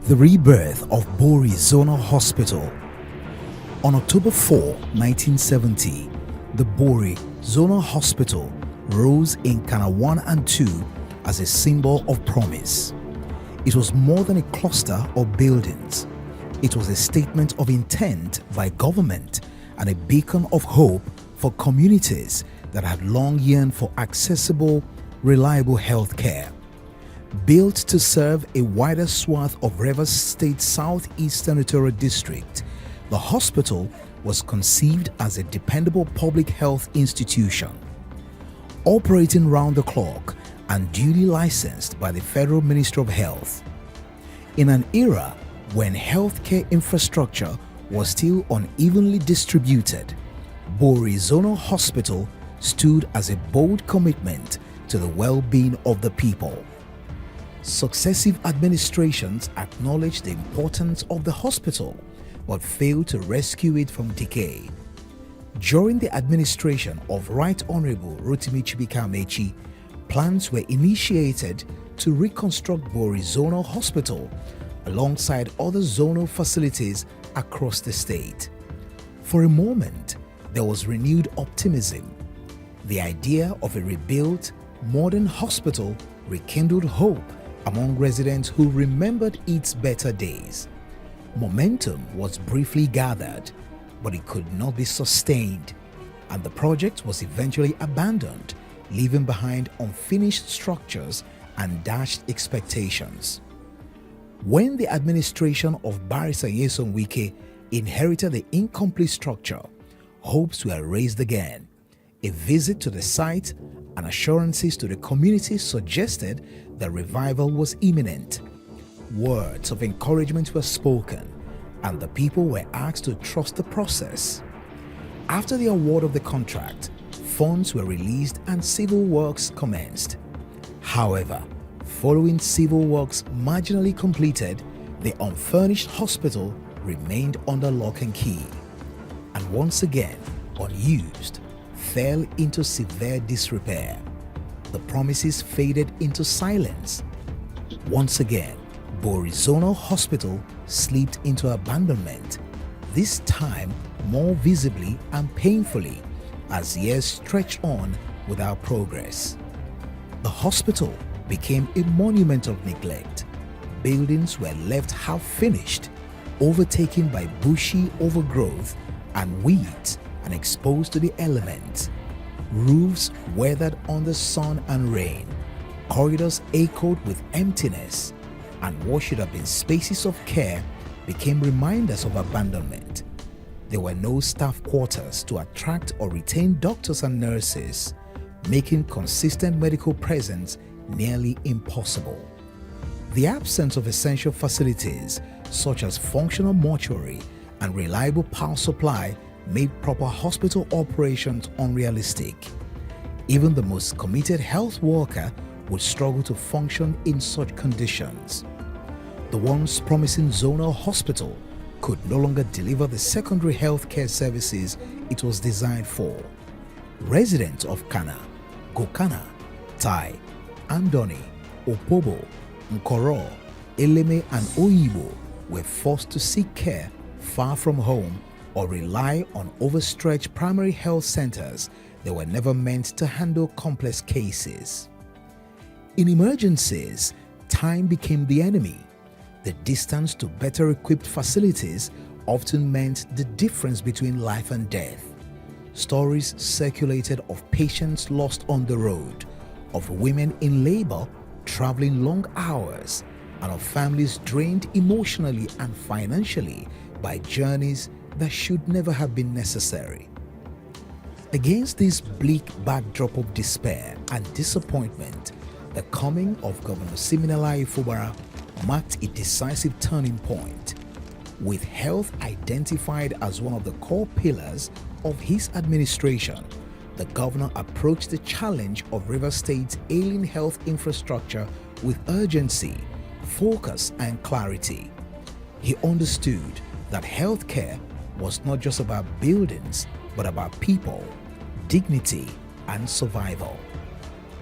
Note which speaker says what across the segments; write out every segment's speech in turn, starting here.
Speaker 1: The rebirth of Bori Zonal Hospital. On October 4, 1970, the Bori Zonal Hospital rose in Kana 1 and 2 as a symbol of promise. It was more than a cluster of buildings. It was a statement of intent by government and a beacon of hope for communities that had long yearned for accessible, reliable health care. Built to serve a wider swath of Rivers State Southeast Senatorial District, the hospital was conceived as a dependable public health institution, operating round the clock and duly licensed by the Federal Ministry of Health. In an era when healthcare infrastructure was still unevenly distributed, Bori Zonal Hospital stood as a bold commitment to the well-being of the people. Successive administrations acknowledged the importance of the hospital but failed to rescue it from decay. During the administration of Right Honorable Rotimi Chibuike Amaechi, plans were initiated to reconstruct Bori Zonal Hospital alongside other zonal facilities across the state. For a moment, there was renewed optimism. The idea of a rebuilt, modern hospital rekindled hope among residents who remembered its better days. Momentum was briefly gathered, but it could not be sustained, and the project was eventually abandoned, leaving behind unfinished structures and dashed expectations. When the administration of Barrister Nyesom Wike inherited the incomplete structure, hopes were raised again. A visit to the site and assurances to the community suggested that revival was imminent. Words of encouragement were spoken, and the people were asked to trust the process. After the award of the contract, funds were released and civil works commenced. However, following civil works marginally completed, the unfurnished hospital remained under lock and key, and once again, unused, fell into severe disrepair. The promises faded into silence. Once again, Bori Zonal Hospital slipped into abandonment, this time more visibly and painfully as years stretched on without progress. The hospital became a monument of neglect. Buildings were left half-finished, overtaken by bushy overgrowth and weeds and exposed to the elements. Roofs weathered under sun and rain. Corridors echoed with emptiness, and what should have been spaces of care became reminders of abandonment. There were no staff quarters to attract or retain doctors and nurses, making consistent medical presence nearly impossible. The absence of essential facilities such as functional mortuary and reliable power supply made proper hospital operations unrealistic. Even the most committed health worker would struggle to function in such conditions. The once promising zonal hospital could no longer deliver the secondary healthcare services it was designed for. Residents of Kana, Gokana, Tai, Andoni, Opobo, Nkoro, Eleme and Oyibo were forced to seek care far from home or rely on overstretched primary health centers that were never meant to handle complex cases. In emergencies, time became the enemy. The distance to better equipped facilities often meant the difference between life and death. Stories circulated of patients lost on the road, of women in labor traveling long hours, and of families drained emotionally and financially by journeys that should never have been necessary. Against this bleak backdrop of despair and disappointment, the coming of Governor Siminalayi Fubara marked a decisive turning point. With health identified as one of the core pillars of his administration, the governor approached the challenge of Rivers State's ailing health infrastructure with urgency, focus, and clarity. He understood that healthcare was not just about buildings, but about people, dignity and survival.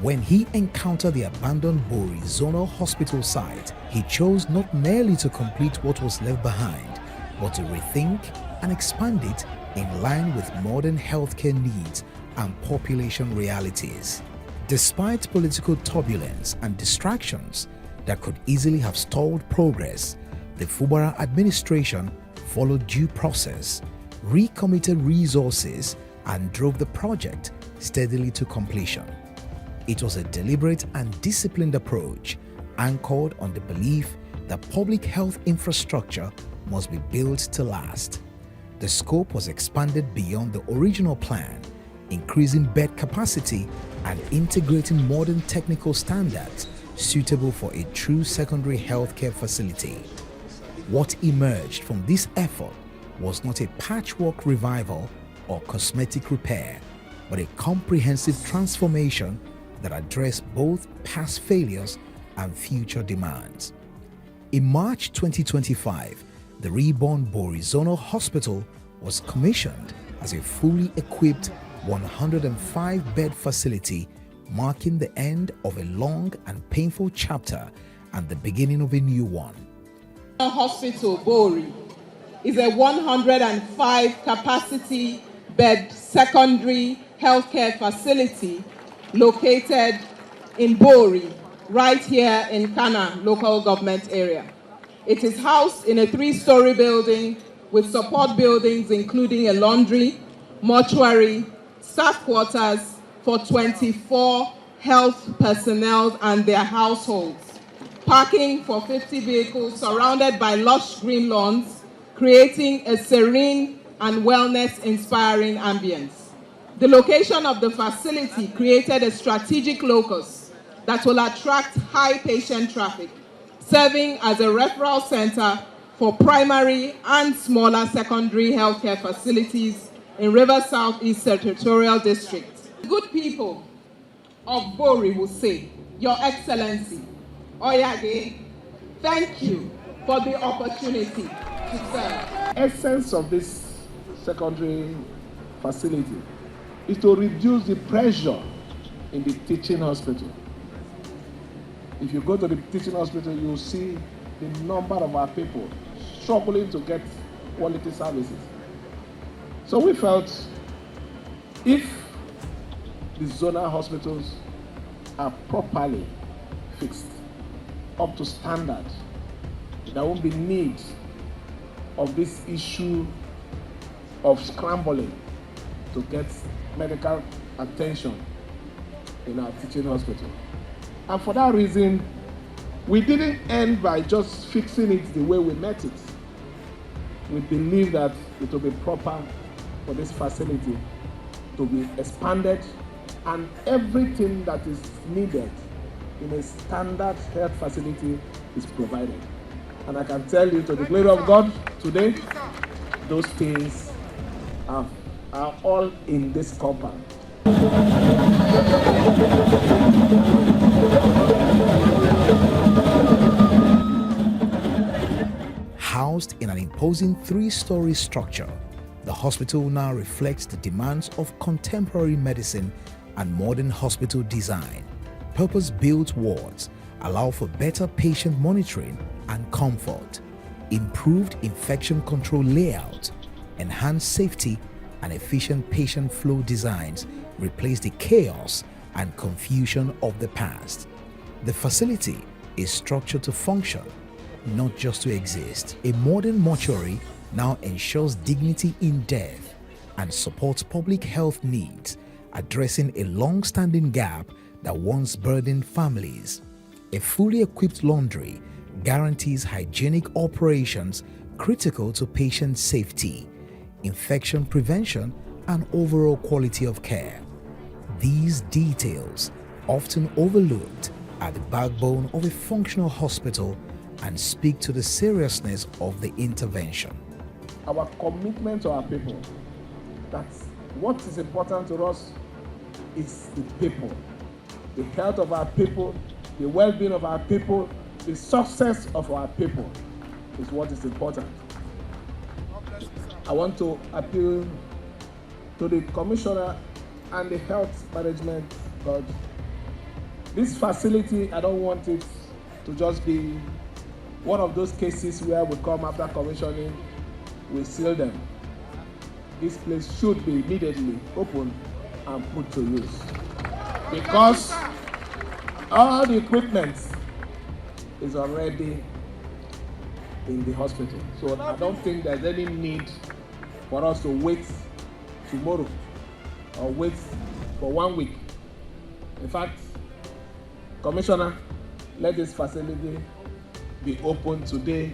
Speaker 1: When he encountered the abandoned Bori Zonal Hospital site, he chose not merely to complete what was left behind, but to rethink and expand it in line with modern healthcare needs and population realities. Despite political turbulence and distractions that could easily have stalled progress, the Fubara administration followed due process, recommitted resources, and drove the project steadily to completion. It was a deliberate and disciplined approach anchored on the belief that public health infrastructure must be built to last. The scope was expanded beyond the original plan, increasing bed capacity and integrating modern technical standards suitable for a true secondary healthcare facility. What emerged from this effort was not a patchwork revival or cosmetic repair, but a comprehensive transformation that addressed both past failures and future demands. In March 2025, the reborn Bori Zonal Hospital was commissioned as a fully equipped 105-bed facility, marking the end of a long and painful chapter and the beginning of a new one.
Speaker 2: Hospital Bori is a 105 capacity bed secondary healthcare facility located in Bori, right here in Kana local government area. It is housed in a 3-story building with support buildings including a laundry, mortuary, staff quarters for 24 health personnel and their households, parking for 50 vehicles surrounded by lush green lawns, creating a serene and wellness-inspiring ambience. The location of the facility created a strategic locus that will attract high patient traffic, serving as a referral center for primary and smaller secondary healthcare facilities in River Southeast Territorial District. Good people of Bori will say, Your Excellency, Oyade, thank you for the opportunity to serve.
Speaker 3: The essence of this secondary facility is to reduce the pressure in the teaching hospital. If you go to the teaching hospital, you'll see the number of our people struggling to get quality services. So we felt if the zonal hospitals are properly fixed, up to standard, there won't be need of this issue of scrambling to get medical attention in our teaching hospital. And for that reason, we didn't end by just fixing it the way we met it. We believe that it will be proper for this facility to be expanded and everything that is needed in a standard health facility is provided. And I can tell you, to the glory of God, today, those things are all in this compound.
Speaker 1: Housed in an imposing 3-story structure, the hospital now reflects the demands of contemporary medicine and modern hospital design. Purpose-built wards allow for better patient monitoring and comfort, improved infection control layout, enhanced safety, and efficient patient flow designs replace the chaos and confusion of the past. The facility is structured to function, not just to exist. A modern mortuary now ensures dignity in death and supports public health needs, addressing a long-standing gap that once burdened families. A fully equipped laundry guarantees hygienic operations critical to patient safety, infection prevention, and overall quality of care. These details, often overlooked, are the backbone of a functional hospital and speak to the seriousness of the intervention.
Speaker 3: Our commitment to our people, that's what is important to us, is the people. The health of our people, the well-being of our people, the success of our people is what is important. I want to appeal to the Commissioner and the health management, but this facility, I don't want it to just be one of those cases where we come after commissioning, we seal them. This place should be immediately opened and put to use, because all the equipment is already in the hospital. So I don't think there's any need for us to wait tomorrow or wait for 1 week. In fact, Commissioner, let this facility be open today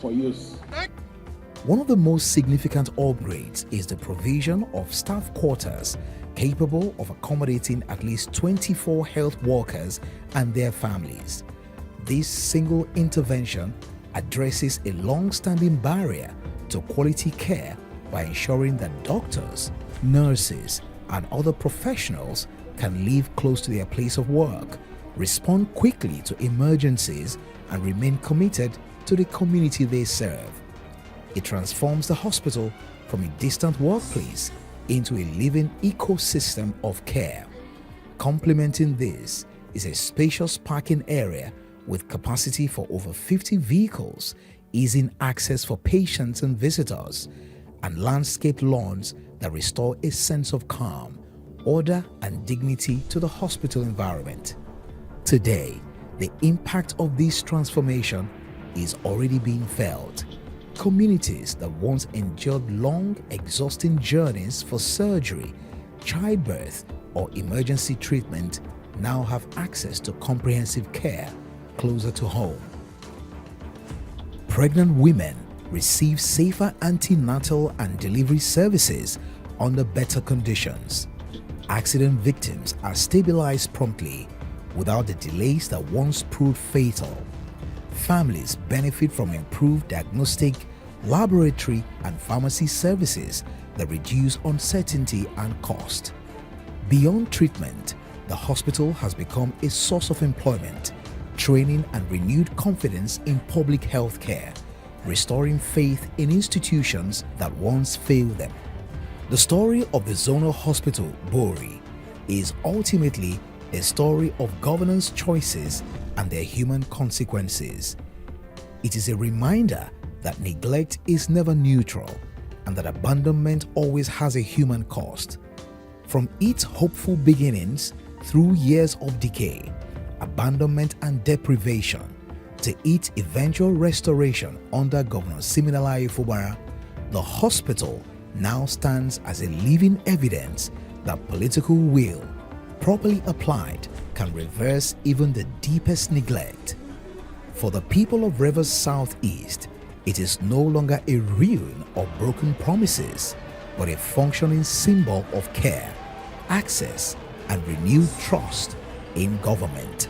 Speaker 3: for use.
Speaker 1: One of the most significant upgrades is the provision of staff quarters capable of accommodating at least 24 health workers and their families. This single intervention addresses a long-standing barrier to quality care by ensuring that doctors, nurses, and other professionals can live close to their place of work, respond quickly to emergencies, and remain committed to the community they serve. It transforms the hospital from a distant workplace into a living ecosystem of care. Complementing this is a spacious parking area with capacity for over 50 vehicles, easing access for patients and visitors, and landscaped lawns that restore a sense of calm, order, and dignity to the hospital environment. Today, the impact of this transformation is already being felt. Communities that once endured long, exhausting journeys for surgery, childbirth, or emergency treatment now have access to comprehensive care closer to home. Pregnant women receive safer antenatal and delivery services under better conditions. Accident victims are stabilized promptly without the delays that once proved fatal. Families benefit from improved diagnostic, laboratory, and pharmacy services that reduce uncertainty and cost. Beyond treatment, the hospital has become a source of employment, training, and renewed confidence in public health care, restoring faith in institutions that once failed them. The story of the zonal hospital, Bori, is ultimately a story of governance choices and their human consequences. It is a reminder that neglect is never neutral and that abandonment always has a human cost. From its hopeful beginnings through years of decay, abandonment, and deprivation, to its eventual restoration under Governor Siminalayi Fubara, the hospital now stands as a living evidence that political will, properly applied, can reverse even the deepest neglect. For the people of Rivers Southeast, it is no longer a ruin of broken promises, but a functioning symbol of care, access, and renewed trust in government.